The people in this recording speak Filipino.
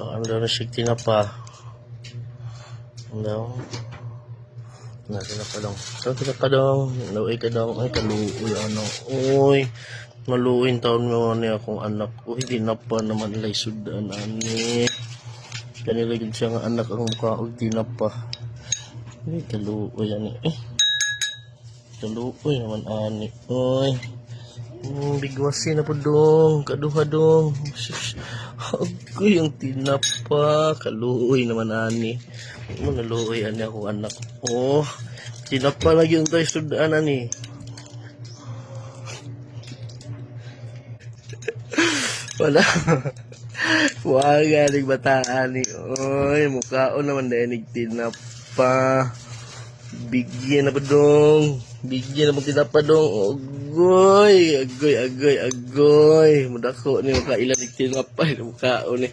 Ano daw na siya tinapa. Ano? Tinapa daw. Tinapa daw. Nauwi ka daw. Ay, kaluoy. Ano? Uy. Maluin taon mo niya akong anak. Uy, tinapa naman ilay sudan. Ani. Kanila gid siya nga anak ang mukha. Uy, tinapa. Uy, kaluoy. Ani. Kaluoy naman, ani. Uy. Bigwasi na po dong. Kaduha dong. Agoy ang tinapa. Kaluoy naman, ani. Mo naluoy ani akong anak. Oh, tinapa lagi yung tayo sudan, ani. Wala. Wala galing bataan ni. Oy, mukhaon naman dahil tinapa. Bigyan na pa dong. Bigyan na mo tinapa dong. Agoy, agoy, agoy, agoy. Mudako ni makailan ni tinapa. Mukhaon ni.